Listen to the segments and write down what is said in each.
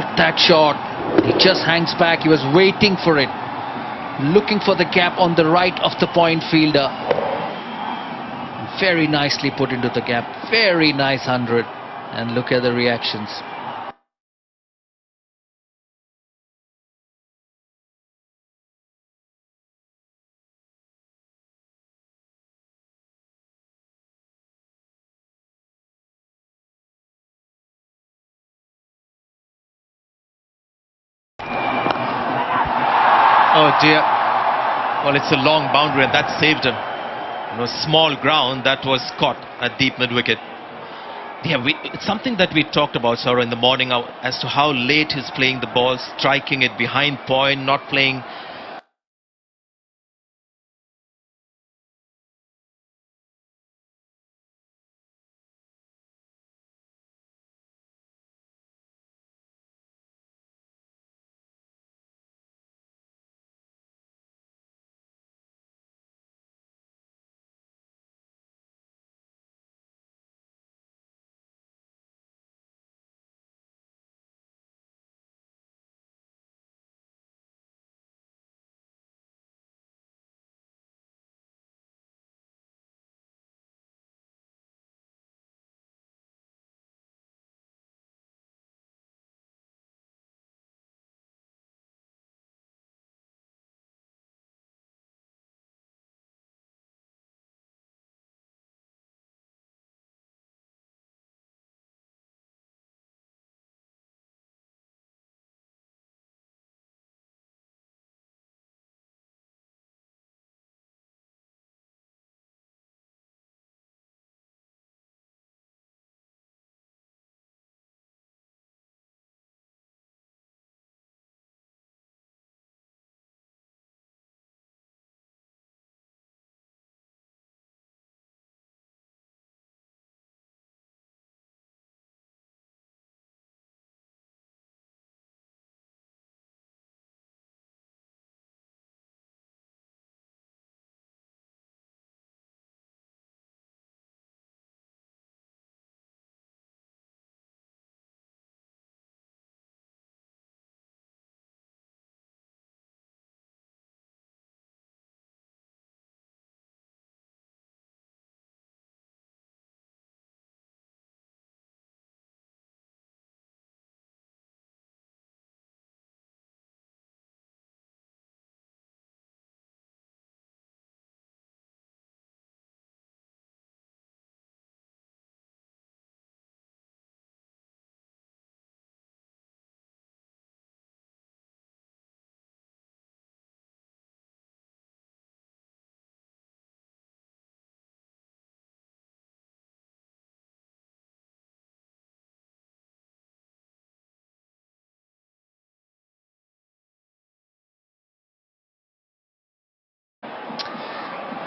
got that shot. He just hangs back. He was waiting for it, looking for the gap on the right of the point fielder. Very nicely put into the gap. Very nice 100. And look at the reactions. Oh dear. Well, it's a long boundary and that saved him. Small ground that was caught at deep mid-wicket. Yeah, it's something that we talked about, Saurabh, in the morning as to how late he's playing the ball, striking it behind point, not playing.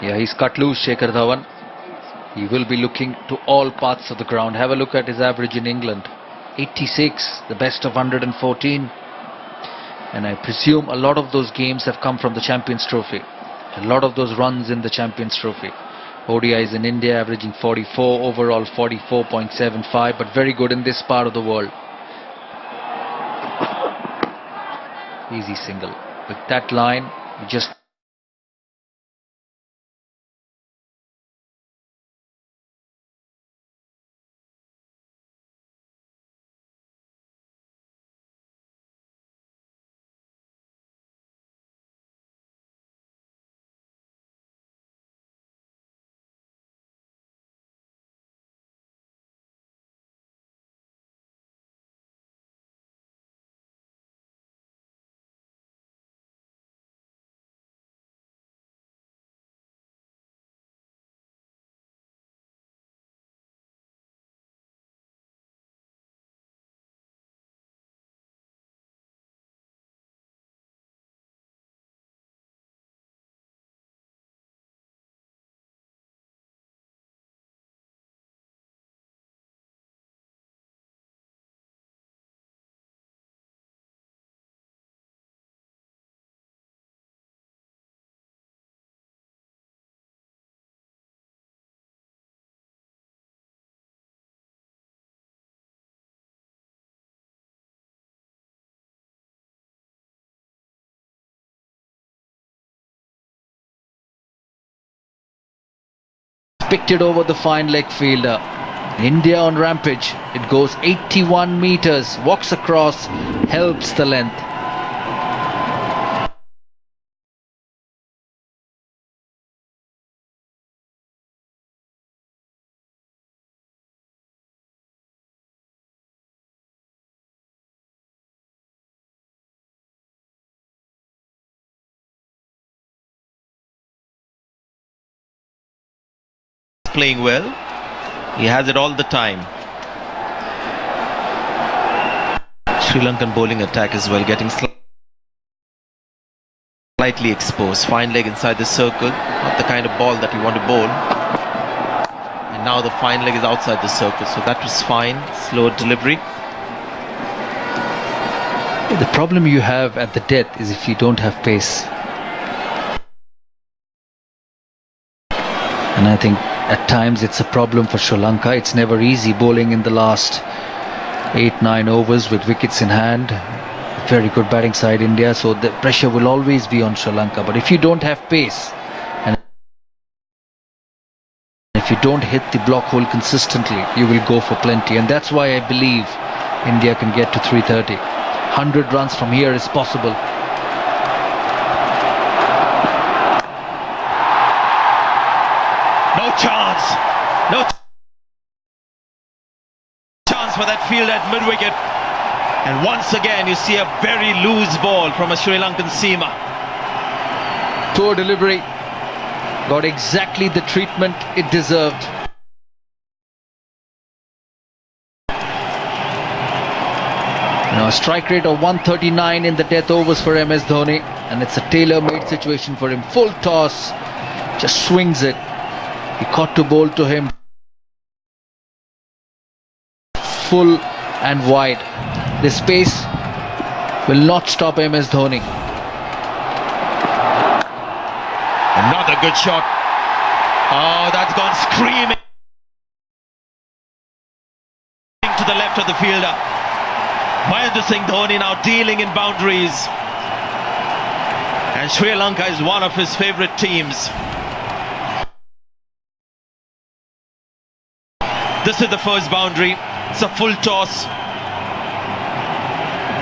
Yeah, he's cut loose, Shikhar Dhawan. He will be looking to all parts of the ground. Have a look at his average in England. 86, the best of 114. And I presume a lot of those games have come from the Champions Trophy. A lot of those runs in the Champions Trophy. ODIs in India averaging 44, overall 44.75, but very good in this part of the world. Easy single. With that line, just picked it over the fine leg fielder. India on rampage. It goes 81 meters, walks across, helps the length. Playing well. He has it all the time. Sri Lankan bowling attack as well, getting slightly exposed. Fine leg inside the circle, not the kind of ball that you want to bowl. And now the fine leg is outside the circle, so that was fine. Slow delivery. The problem you have at the death is if you don't have pace. And I think at times it's a problem for Sri Lanka. It's never easy bowling in the last 8-9 overs with wickets in hand. Very good batting side India, so the pressure will always be on Sri Lanka. But if you don't have pace and if you don't hit the block hole consistently, you will go for plenty. And that's why I believe India can get to 330. 100 runs from here is possible. No chance. No chance for that field at mid-wicket. And once again you see a very loose ball from a Sri Lankan seamer. Poor delivery. Got exactly the treatment it deserved. Now a strike rate of 139 in the death overs for MS Dhoni. And it's a tailor-made situation for him. Full toss. Just swings it. He caught to bowl to him full and wide. This pace will not stop MS Dhoni. Another good shot. Oh, that's gone screaming to the left of the fielder. Mahendra Singh Dhoni now dealing in boundaries. And Sri Lanka is one of his favourite teams. This is the first boundary. It's a full toss.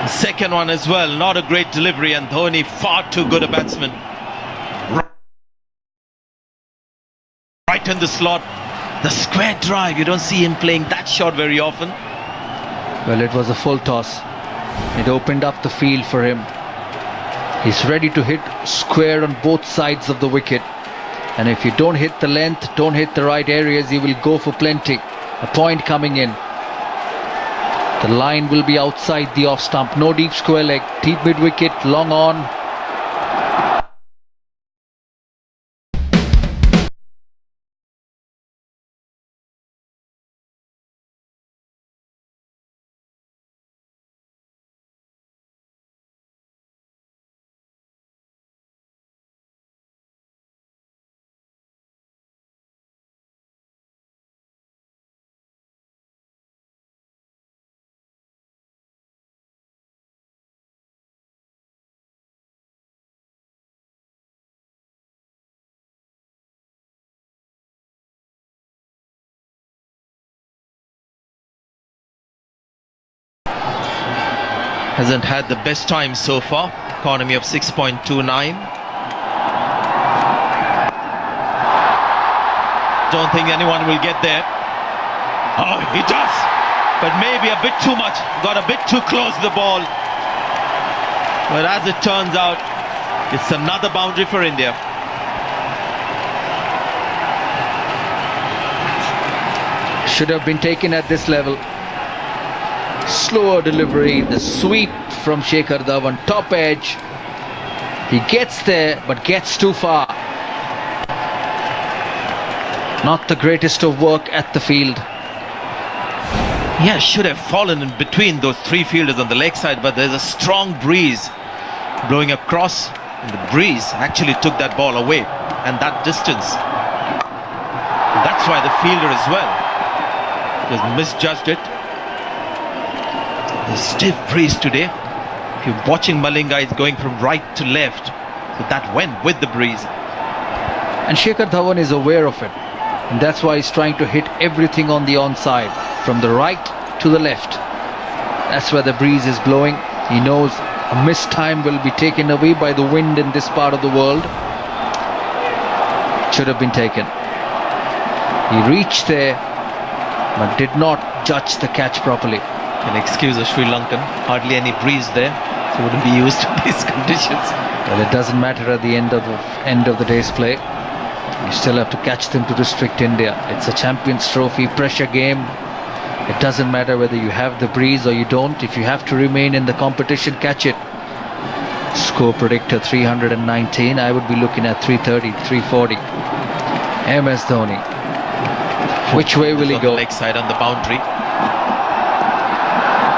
Second one as well. Not a great delivery, and Dhoni far too good a batsman. Right in the slot. The square drive. You don't see him playing that shot very often. Well, it was a full toss. It opened up the field for him. He's ready to hit square on both sides of the wicket. And if you don't hit the length, don't hit the right areas, you will go for plenty. A point coming in. The line will be outside the off stump. No deep square leg. Deep mid wicket. Long on. Hasn't had the best time so far. Economy of 6.29. Don't think anyone will get there. Oh, he does, but maybe a bit too much. Got a bit too close to the ball. But as it turns out, it's another boundary for India. Should have been taken at this level. Slower delivery, the sweep from Shikhar Dhawan, top edge. He gets there but gets too far. Not the greatest of work at the field. Yeah, should have fallen in between those three fielders on the leg side, but there's a strong breeze blowing across, and the breeze actually took that ball away, and that distance. That's why the fielder as well has misjudged it. The stiff breeze today. If you're watching Malinga, it's going from right to left, so that went with the breeze. And Shikhar Dhawan is aware of it. And that's why he's trying to hit everything on the onside, from the right to the left. That's where the breeze is blowing. He knows a missed time will be taken away by the wind in this part of the world. Should have been taken. He reached there but did not judge the catch properly. An excuse of Sri Lankan. Hardly any breeze there, so wouldn't be used to these conditions. Well, it doesn't matter at the end of the day's play. You still have to catch them to restrict India. It's a Champions Trophy pressure game. It doesn't matter whether you have the breeze or you don't. If you have to remain in the competition, catch it. Score predictor 319. I would be looking at 330, 340. MS Dhoni. Which way will he go? On the leg side on the boundary.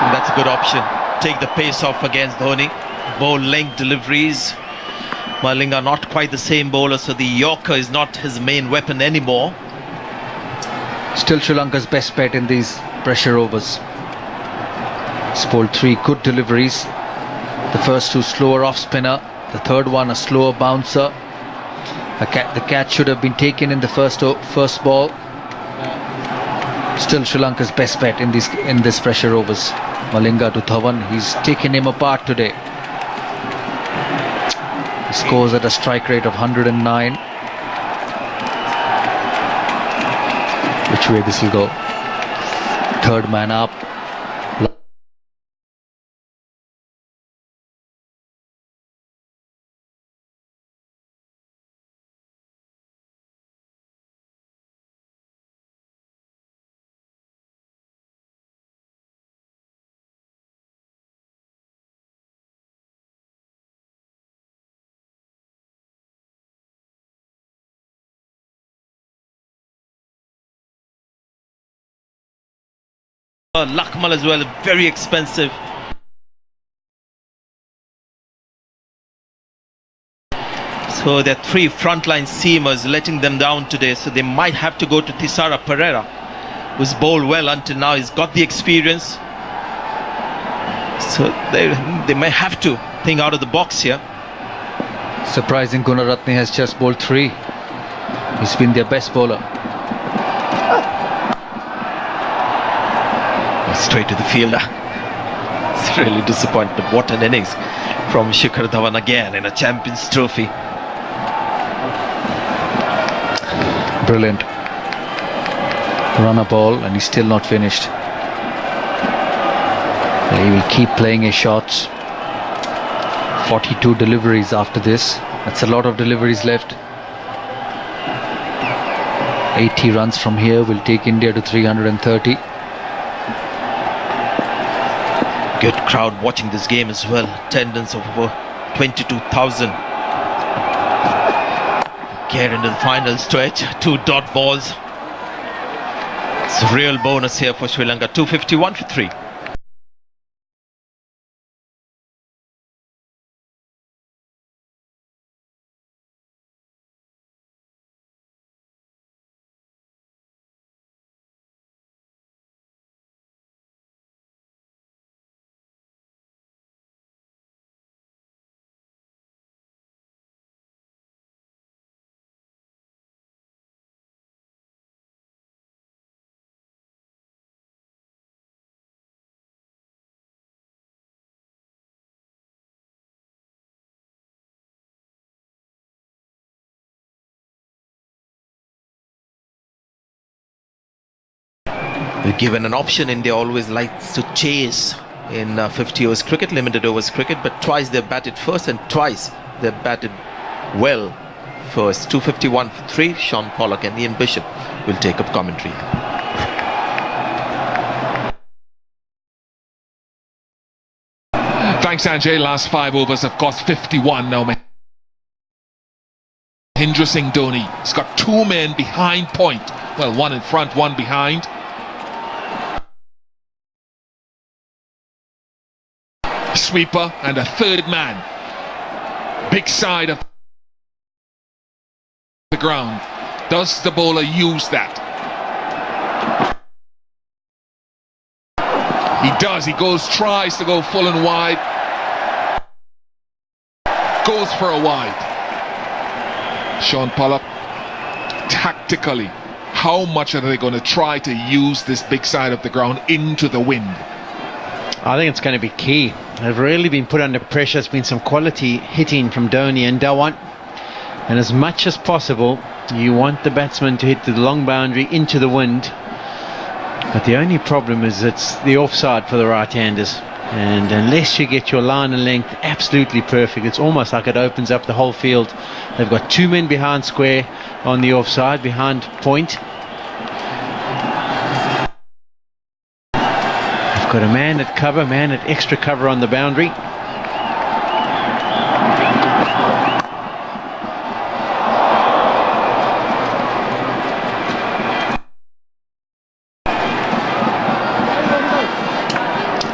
And that's a good option. Take the pace off against Dhoni. Bowl length deliveries. Malinga not quite the same bowler, so the Yorker is not his main weapon anymore. Still Sri Lanka's best bet in these pressure overs. He's bowled 3 good deliveries. The first 2 slower off spinner. The third one a slower bouncer. The catch should have been taken in the first ball. Still Sri Lanka's best bet in this pressure overs. Malinga to Dhawan. He's taken him apart today. He scores at a strike rate of 109. Which way this will go? Third man up. Lakmal as well, very expensive. So there are 3 frontline seamers letting them down today, so they might have to go to Thisara Pereira, who's bowled well until now. He's got the experience, so they may have to think out of the box here. Surprising, Gunaratne has just bowled 3. He's been their best bowler. Straight to the fielder. It's really disappointing. What an innings from Shikhar Dhawan again in a Champions Trophy. Brilliant. Run a ball and he's still not finished. He will keep playing his shots. 42 deliveries after this. That's a lot of deliveries left. 80 runs from here will take India to 330. Good crowd watching this game as well. Attendance of over 22,000. Get into the final stretch. 2 dot balls. It's a real bonus here for Sri Lanka. 251 for 3. We're given an option. India always likes to chase in 50 overs cricket, limited overs cricket, but twice they've batted first and twice they've batted well first. 251 for 3. Sean Pollock and Ian Bishop will take up commentary. Thanks, Sanjay. Last 5 overs, of course, 51 now. Mahendra Singh Dhoni. He's got 2 men behind point. Well, 1 in front, 1 behind. Sweeper and a 3rd man. Big side of the ground. Does the bowler use that? He does. He tries to go full and wide. Goes for a wide. Sean Pollock tactically how much are they going to try to use this big side of the ground into the wind? I think it's going to be key. They've really been put under pressure. It's been some quality hitting from Dhoni and Dhawan. And as much as possible, you want the batsman to hit the long boundary into the wind. But the only problem is it's the offside for the right-handers. And unless you get your line and length absolutely perfect, it's almost like it opens up the whole field. They've got two men behind square on the offside, behind point. They've got a man at cover, man at extra cover on the boundary.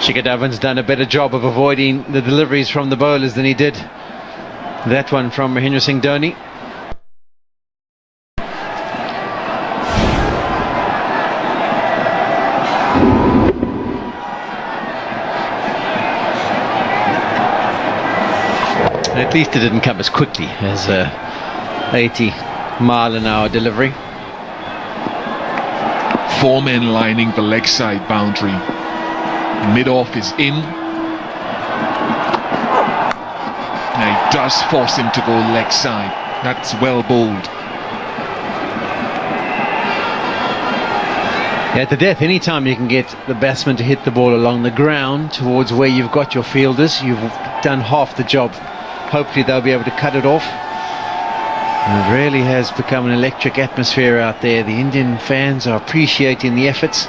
Shikhar Dhawan's done a better job of avoiding the deliveries from the bowlers than he did that one from Mahendra Singh Dhoni. At least it didn't come as quickly as a 80-mile-an-hour delivery. 4 men lining the leg side boundary. Mid-off is in. Now he does force him to go leg side. That's well bowled. At the death, anytime you can get the batsman to hit the ball along the ground towards where you've got your fielders, you've done half the job. Hopefully they'll be able to cut it off. And it really has become an electric atmosphere out there. The Indian fans are appreciating the efforts.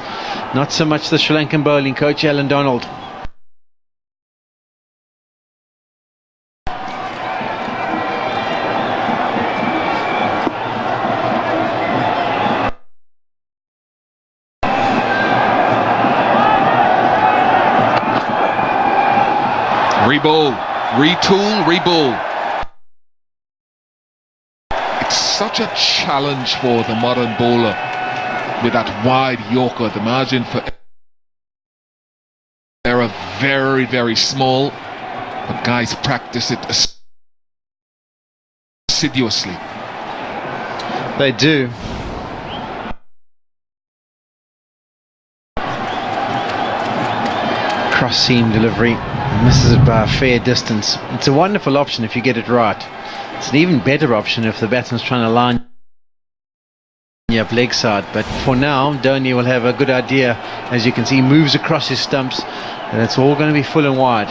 Not so much the Sri Lankan bowling coach, Alan Donald. Rebowl, retool, rebowl. It's such a challenge for the modern bowler with that wide Yorker. The margin for error very, very small, but guys practice it assiduously. They do. Cross seam delivery, misses it by a fair distance. It's a wonderful option if you get it right. It's an even better option if the batsman's trying to line you up leg side. But for now, Dhoni will have a good idea. As you can see, moves across his stumps, and it's all going to be full and wide.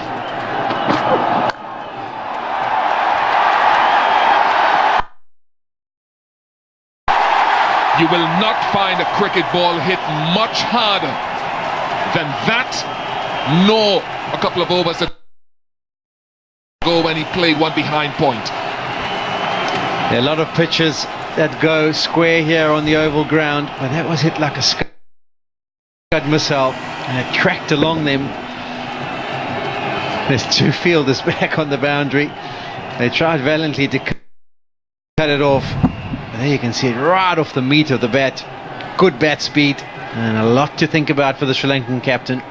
You will not find a cricket ball hit much harder than that, nor a couple of overs ago when he played one behind point. There are a lot of pitches that go square here on the oval ground, but that was hit like a scud missile, and it tracked along them. There's two fielders back on the boundary. They tried valiantly to cut it off. But there you can see it right off the meat of the bat. Good bat speed, and a lot to think about for the Sri Lankan captain.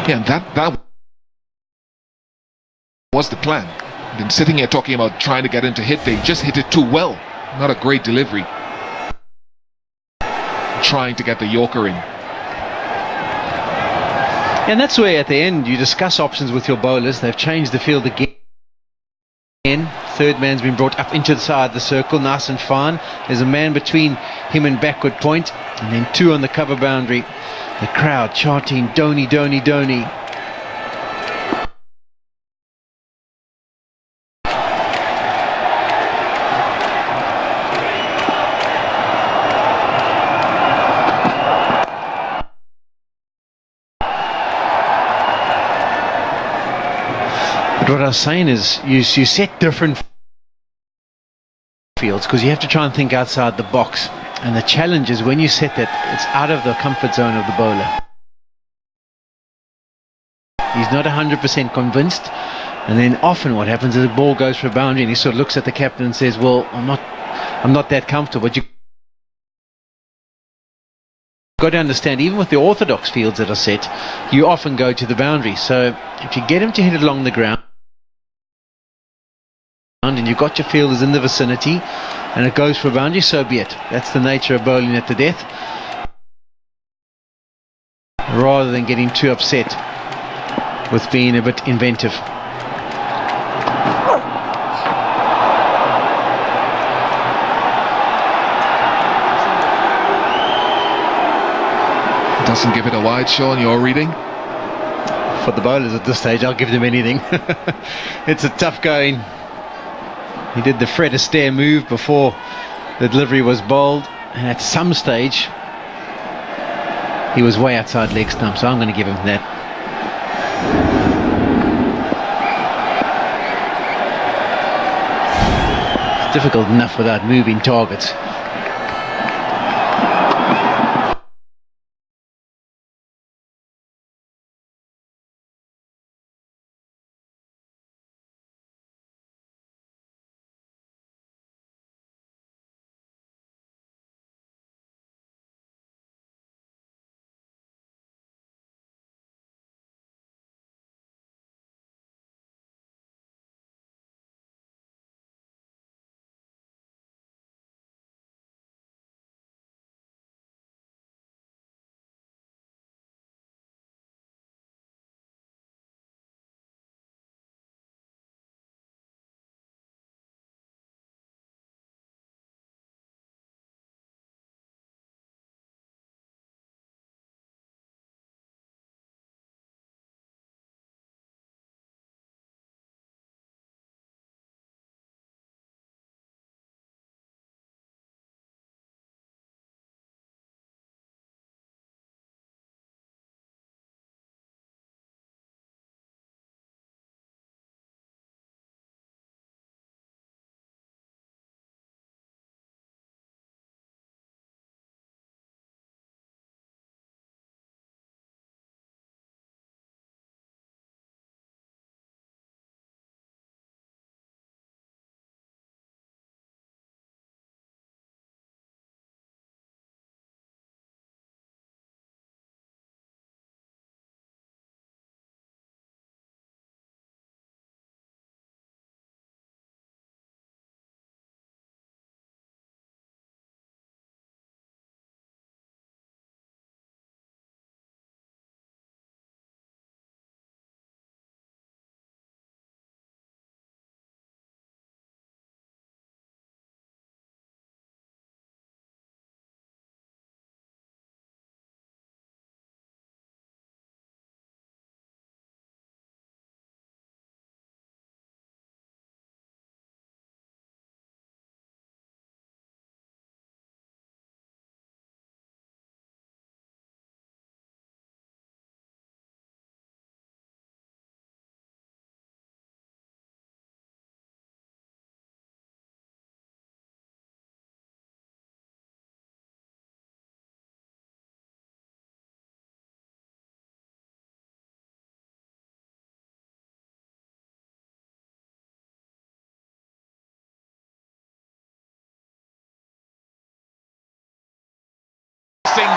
Yeah, that was the plan. Been sitting here talking about trying to get him to hit. They just hit it too well. Not a great delivery. Trying to get the Yorker in. And that's where at the end you discuss options with your bowlers. They've changed the field again. Third man's been brought up into the side of the circle, nice and fine. There's a man between him and backward point, and then two on the cover boundary. The crowd chanting Dhoni, Dhoni, Dhoni. But what I was saying is you set different fields because you have to try and think outside the box. And the challenge is when you set that, it's out of the comfort zone of the bowler. He's not 100% convinced, and then often what happens is the ball goes for a boundary and he sort of looks at the captain and says, well, I'm not that comfortable. But you've got to understand, even with the orthodox fields that are set, you often go to the boundary. So if you get him to hit it along the ground, and you've got your fielders in the vicinity and it goes for a boundary, so be it. That's the nature of bowling at the death, rather than getting too upset with being a bit inventive. Doesn't give it a wide, Sean, your reading? For the bowlers at this stage, I'll give them anything. It's a tough going. He did the Fred Astaire move before the delivery was bowled, and at some stage he was way outside leg stump, so I'm going to give him that. It's difficult enough without moving targets.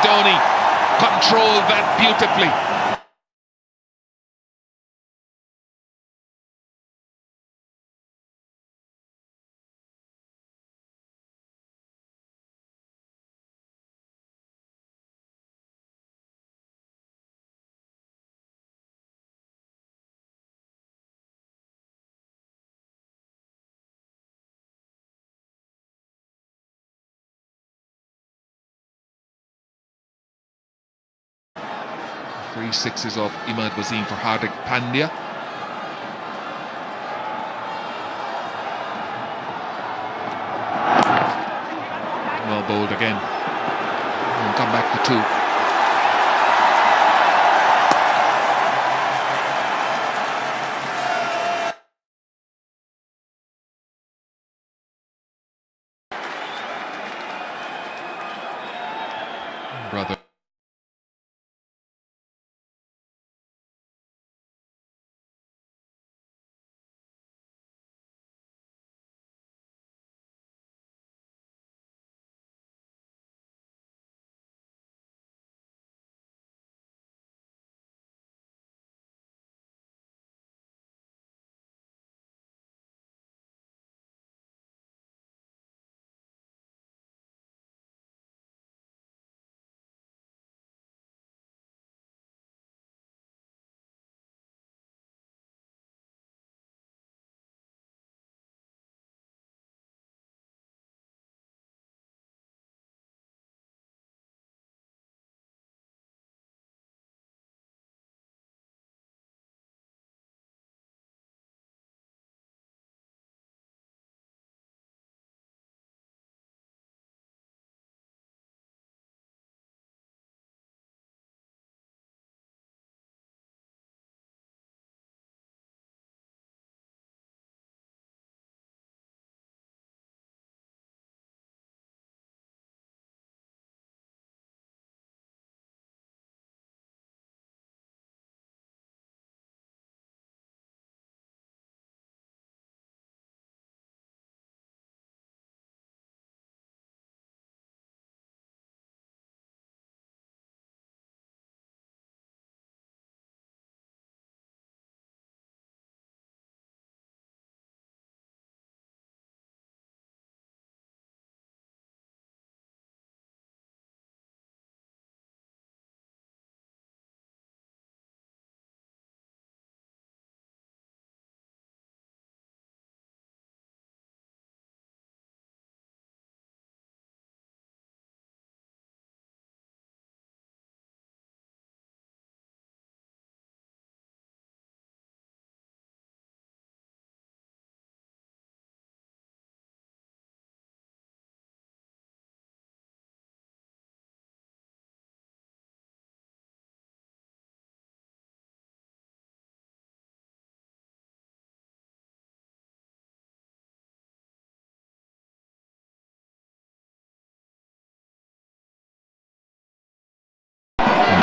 Dhoni controlled that beautifully. Three sixes of Imad Wasim for Hardik Pandya. Well bowled again. And come back for two. Brother.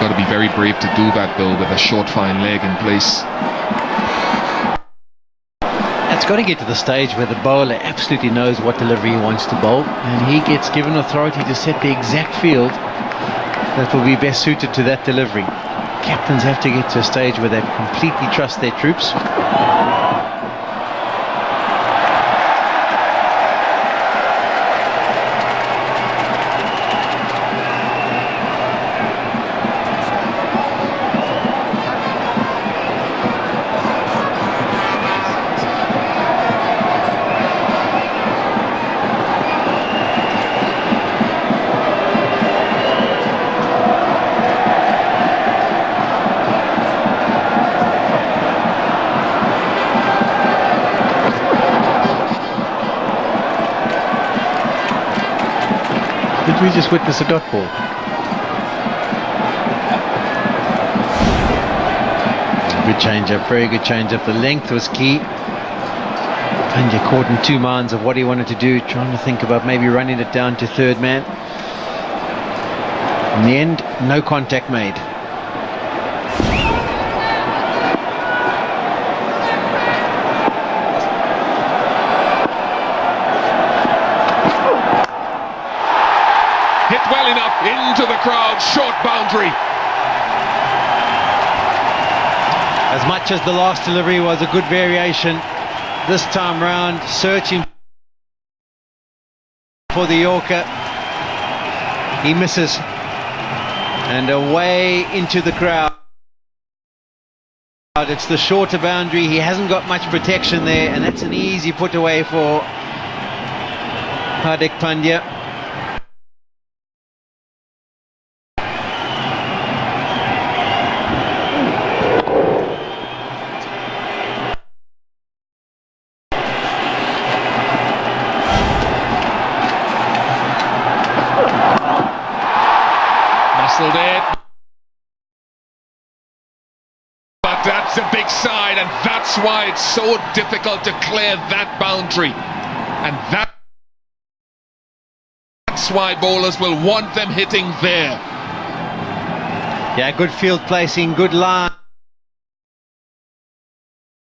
Got to be very brave to do that though, with a short fine leg in place. It's got to get to the stage where the bowler absolutely knows what delivery he wants to bowl, and he gets given authority to set the exact field that will be best suited to that delivery. Captains have to get to a stage where they completely trust their troops. Did we just witness a dot ball? Good change-up, very good change-up. The length was key. Pandya caught in two minds of what he wanted to do, trying to think about maybe running it down to third man. In the end, no contact made. Hit well enough into the crowd, short boundary. As much as the last delivery was a good variation, this time round searching for the Yorker, he misses, and away into the crowd. It's the shorter boundary, he hasn't got much protection there, and that's an easy put away for Hardik Pandya. It. But that's a big side, and that's why it's so difficult to clear that boundary. And that's why bowlers will want them hitting there. Yeah, good field placing, good line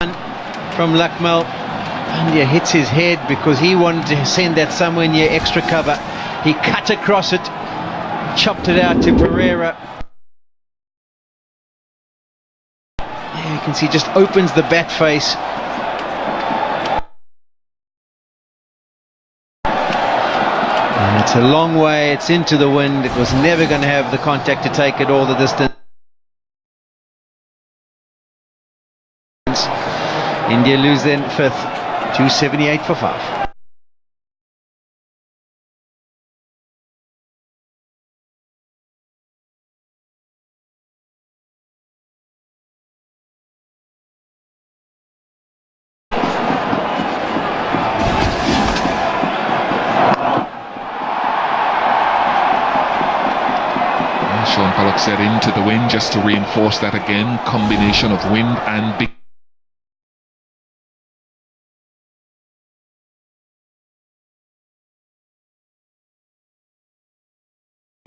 from Luckmal. Pandya hits his head because he wanted to send that somewhere near extra cover. He cut across it, chopped it out to Pereira. There you can see, just opens the bat face. And it's a long way, it's into the wind. It was never going to have the contact to take it all the distance. India lose then fifth, 278 for 5. Sean Pollock said into the wind, just to reinforce that again, combination of wind and big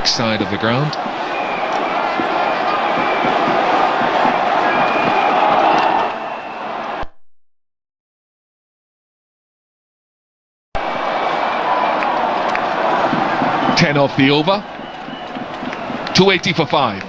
side of the ground. Ten off the over. 280 for 5.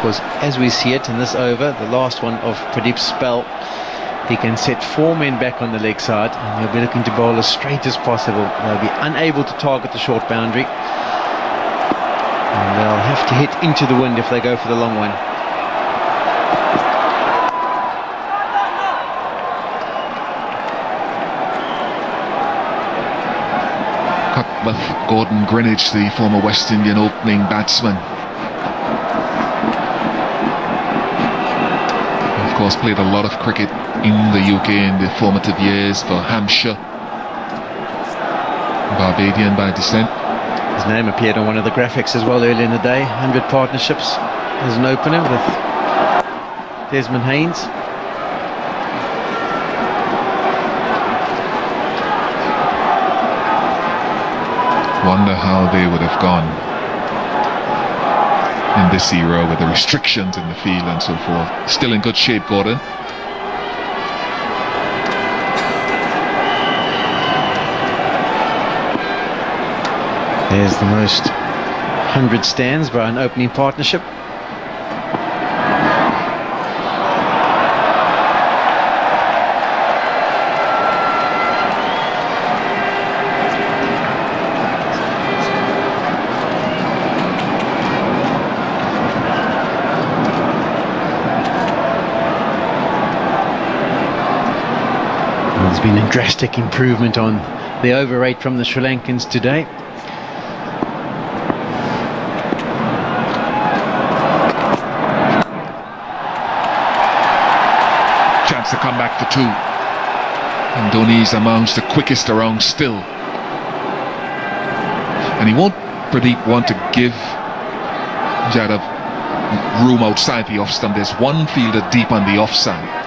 because as we see it in this over, the last one of Pradeep's spell, he can set 4 men back on the leg side and he'll be looking to bowl as straight as possible. They'll be unable to target the short boundary and they'll have to hit into the wind if they go for the long one. With Gordon Greenwich, the former West Indian opening batsman. Of course, played a lot of cricket in the UK in the formative years for Hampshire. Barbadian by descent. His name appeared on one of the graphics as well earlier in the day. 100 partnerships as an opener with Desmond Haynes. Wonder how they would have gone in this era with the restrictions in the field and so forth. Still in good shape, Gordon. There's the most 100 stands by an opening partnership. There's been a drastic improvement on the over rate from the Sri Lankans today. Chance to come back for 2. And Dhoni's amongst the quickest around still. And he won't, Pradeep, want to give Jadav room outside the off stump. There's one fielder deep on the offside.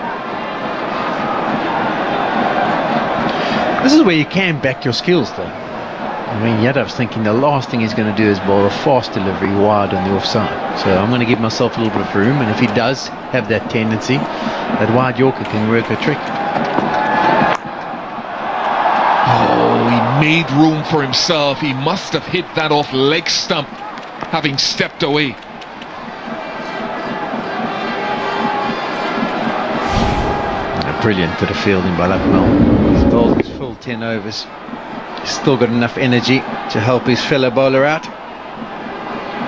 This is where you can back your skills though. I mean, Yadav's thinking the last thing he's going to do is bowl a fast delivery wide on the offside. So I'm going to give myself a little bit of room, and if he does have that tendency, that wide Yorker can work a trick. Oh, he made room for himself. He must have hit that off leg stump, having stepped away. A brilliant bit of fielding by Lucknow. He's bowled his full 10 overs. He's still got enough energy to help his fellow bowler out.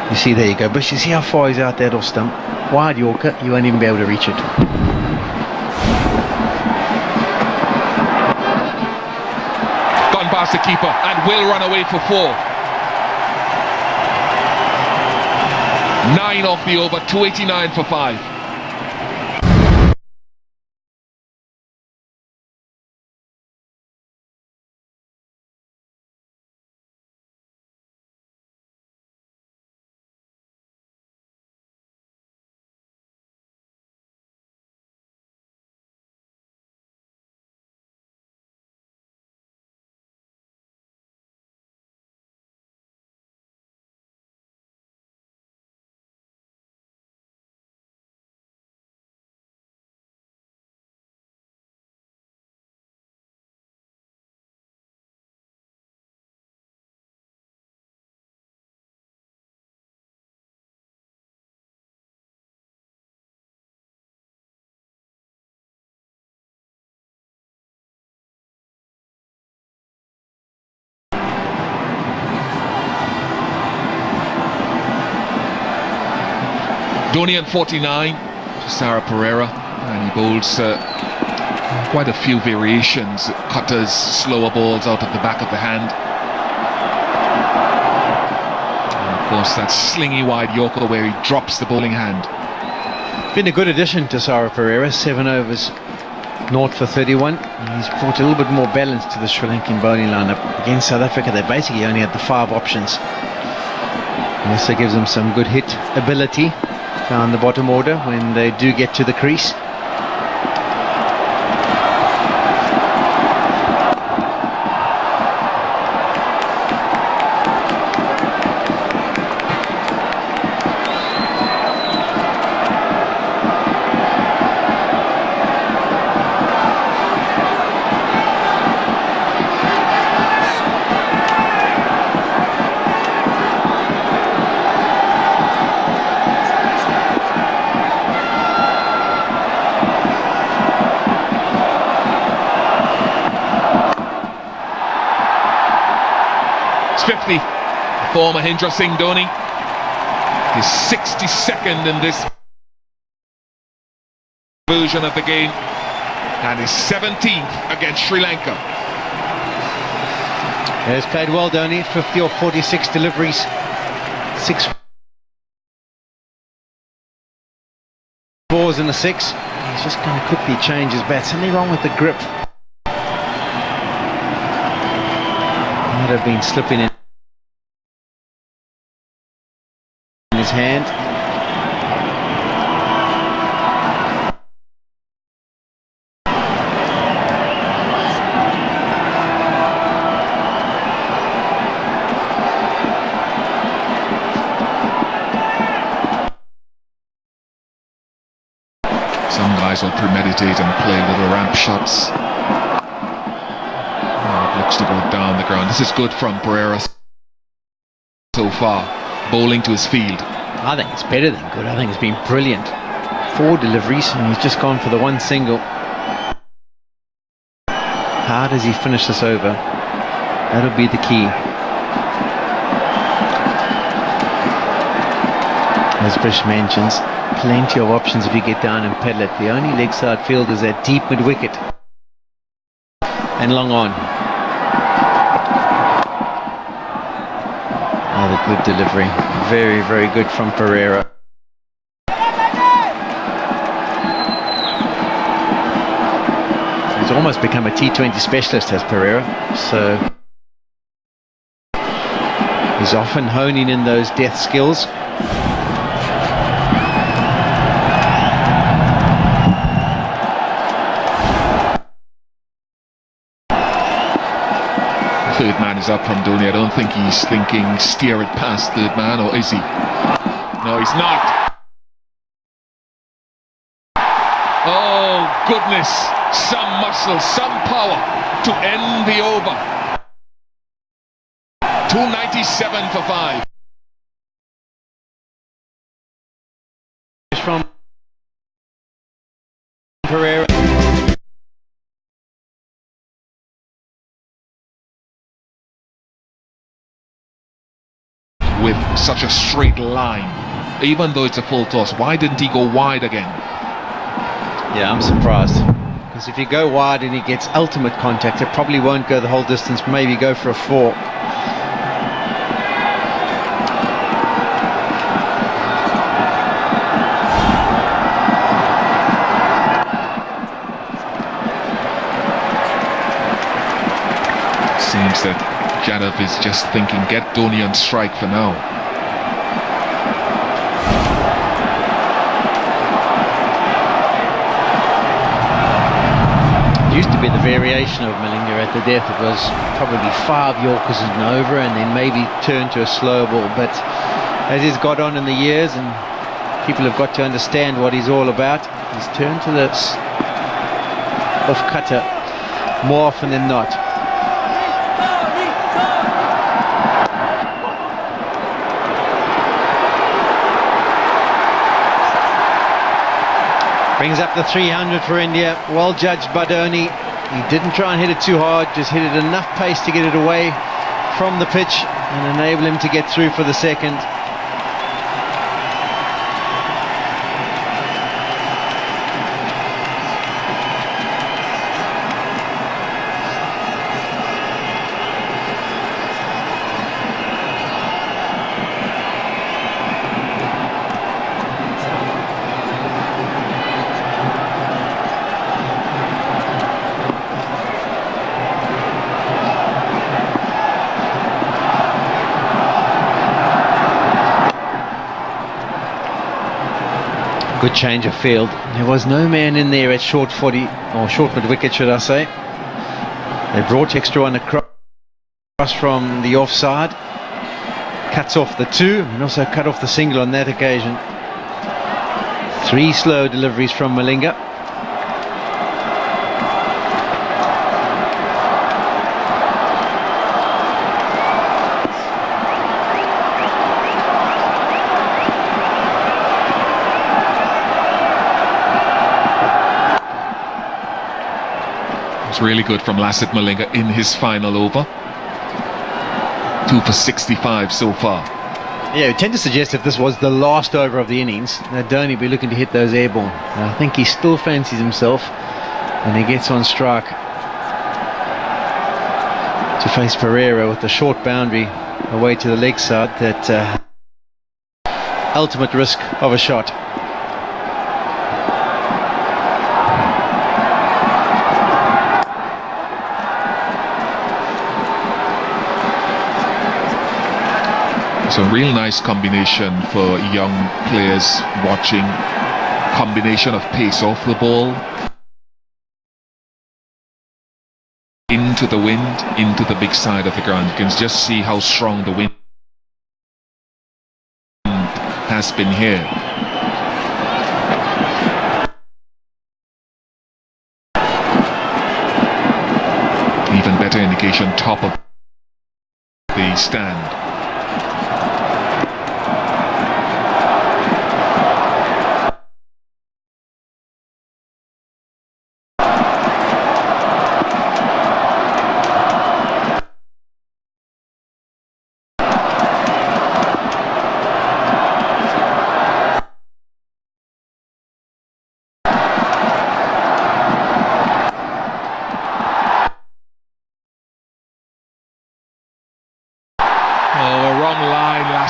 You see, there you go, Bush. You see how far he's out that off stump? Wide Yorker, you won't even be able to reach it. Gone past the keeper and will run away for 4. 9 off the over, 289 for 5. Dhoni at 49, Sarah Pereira, and he bowls quite a few variations, cutters, slower balls out of the back of the hand. And of course that slingy wide Yorker where he drops the bowling hand. Been a good addition to Sarah Pereira, 7 overs, 0 for 31. He's brought a little bit more balance to the Sri Lankan bowling lineup. Against South Africa, they basically only had the 5 options. And this gives them some good hit ability down the bottom order when they do get to the crease. for Mahendra Singh Dhoni. His 62nd in this version of the game, and his 17th against Sri Lanka. He has played well, Dhoni. 50 or 46 deliveries, 6 fours and a 6. He's just going to quickly change his bat. Something wrong with the grip. Might have been slipping in his hand. Some guys will premeditate and play little ramp shots. Oh, it looks to go down the ground. This is good from Pereira so far, bowling to his field. I think it's better than good. I think it's been brilliant. 4 deliveries and he's just gone for the 1 single. How does he finish this over? That'll be the key. As Bish mentions, plenty of options if you get down and pedal it. The only leg side field is that deep mid wicket and long on. Another good delivery. Very, very good from Pereira. He's almost become a T20 specialist, has Pereira. So he's often honing in those death skills. Third man is up from Dhoni. I don't think he's thinking steer it past third man, or is he? No, he's not. Oh goodness, some muscle, some power to end the over. 297 for 5. From Pereira. With such a straight line, even though it's a full toss, why didn't he go wide again? Yeah, I'm surprised. Because if you go wide and he gets ultimate contact, it probably won't go the whole distance, maybe go for a 4. Seems that Jadhav is just thinking, get Dhoni on strike for now. It used to be the variation of Malinga at the death. It was probably 5 Yorkers and over and then maybe turn to a slow ball. But as he's got on in the years and people have got to understand what he's all about, he's turned to the off cutter more often than not. Brings up the 300 for India. Well judged by Dhoni. He didn't try and hit it too hard, just hit it enough pace to get it away from the pitch and enable him to get through for the second. Good change of field. There was no man in there at short 40 or short mid wicket, should I say. They brought extra one across from the offside. Cuts off the 2 and also cut off the single on that occasion. 3 slow deliveries from Malinga. It's really good from Lasith Malinga in his final over to 2 for 65 so far. Yeah, we tend to suggest if this was the last over of the innings, that Dhoni would be looking to hit those airborne. And I think he still fancies himself when he gets on strike to face Pereira with the short boundary away to the leg side. That ultimate risk of a shot. It's a real nice combination for young players watching. Combination of pace off the ball, into the wind, into the big side of the ground. You can just see how strong the wind has been here. Even better indication, top of the stand.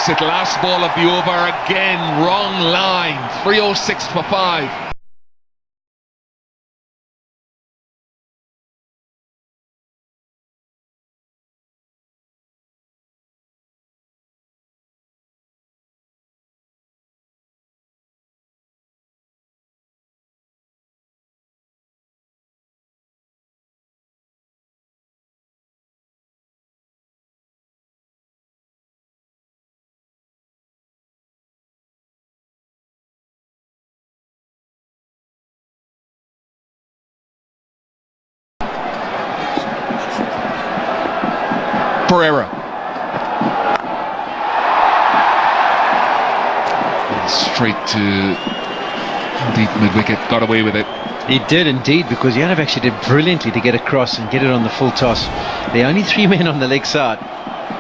It last ball of the over again, wrong line, 306 for 5. Pereira. Straight to deep mid-wicket, got away with it. He did indeed, because Yadav actually did brilliantly to get across and get it on the full toss. There are only 3 men on the leg side,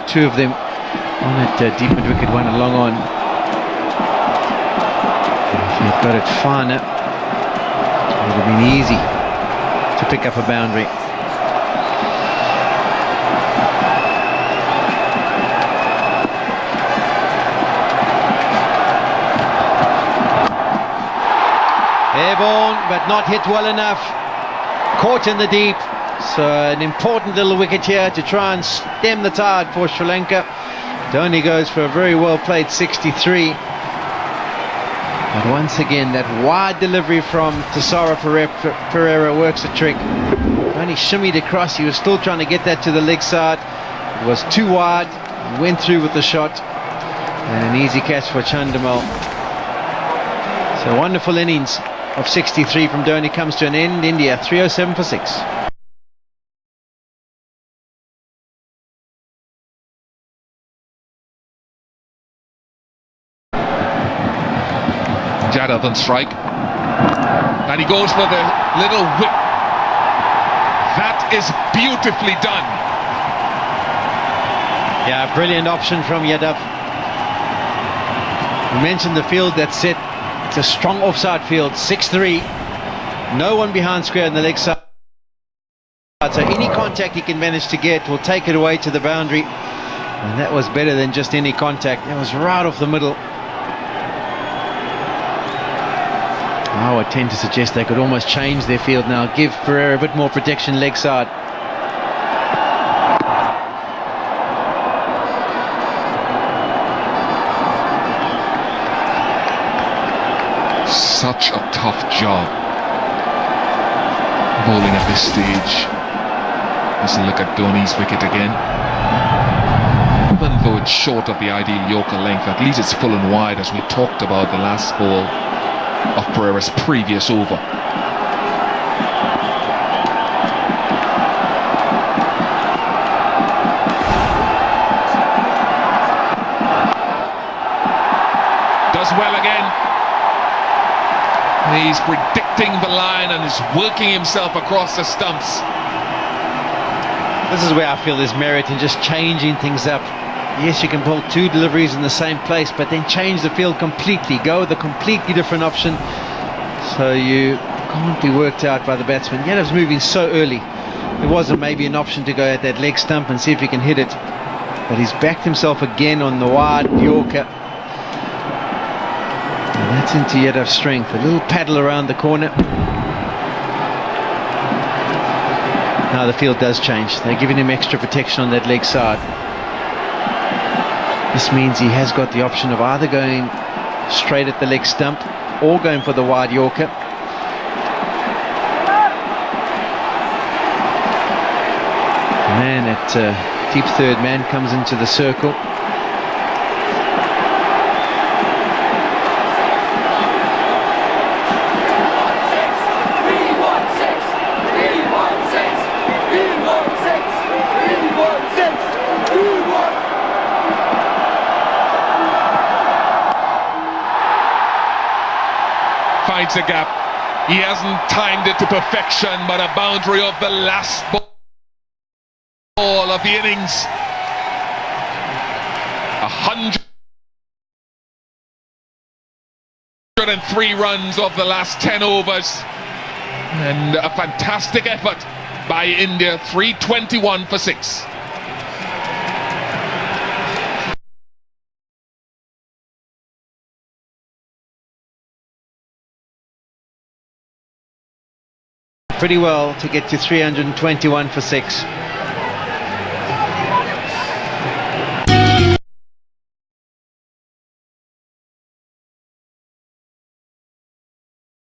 2 of them on that deep mid-wicket, one along on. If he had got it finer, it would have been easy to pick up a boundary. Airborne, but not hit well enough. Caught in the deep. So an important little wicket here to try and stem the tide for Sri Lanka. Dhoni goes for a very well played 63. But once again, that wide delivery from Tisara Pereira works a trick. Dhoni shimmied across. He was still trying to get that to the leg side. It was too wide. He went through with the shot. And an easy catch for Chandimal. So wonderful innings of 63 from Dhoni comes to an end. India 307 for 6. Jadhav on strike, and he goes for the little whip. That is beautifully done. Yeah, brilliant option from Yadav. We mentioned the field that's set. It's a strong offside field, 6-3. No one behind square on the leg side. So any contact he can manage to get will take it away to the boundary. And that was better than just any contact. That was right off the middle. I would tend to suggest they could almost change their field now. Give Pereira a bit more protection leg side. Such a tough job bowling at this stage. Let's look at Dhoni's wicket again. Even though it's short of the ideal Yorker length, at least it's full and wide, as we talked about the last ball of Pereira's previous over. Does well again. He's predicting the line and is working himself across the stumps. This is where I feel there's merit in just changing things up. yes, you can pull 2 deliveries in the same place, but then change the field completely, go with a completely different option, so you can't be worked out by the batsman. Yadav's moving so early. There wasn't maybe an option to go at that leg stump and see if he can hit it, but he's backed himself again on the wide Yorker, and that's into Yadav's strength. A little paddle around the corner. Now the field does change. They're giving him extra protection on that leg side. This means he has got the option of either going straight at the leg stump or going for the wide Yorker. Man at deep third man comes into the circle. Finds a gap. He hasn't timed it to perfection, but a boundary of the last ball of the innings. 103 runs of the last 10 overs, and a fantastic effort by India. 321 for 6. Pretty well to get to 321 for 6.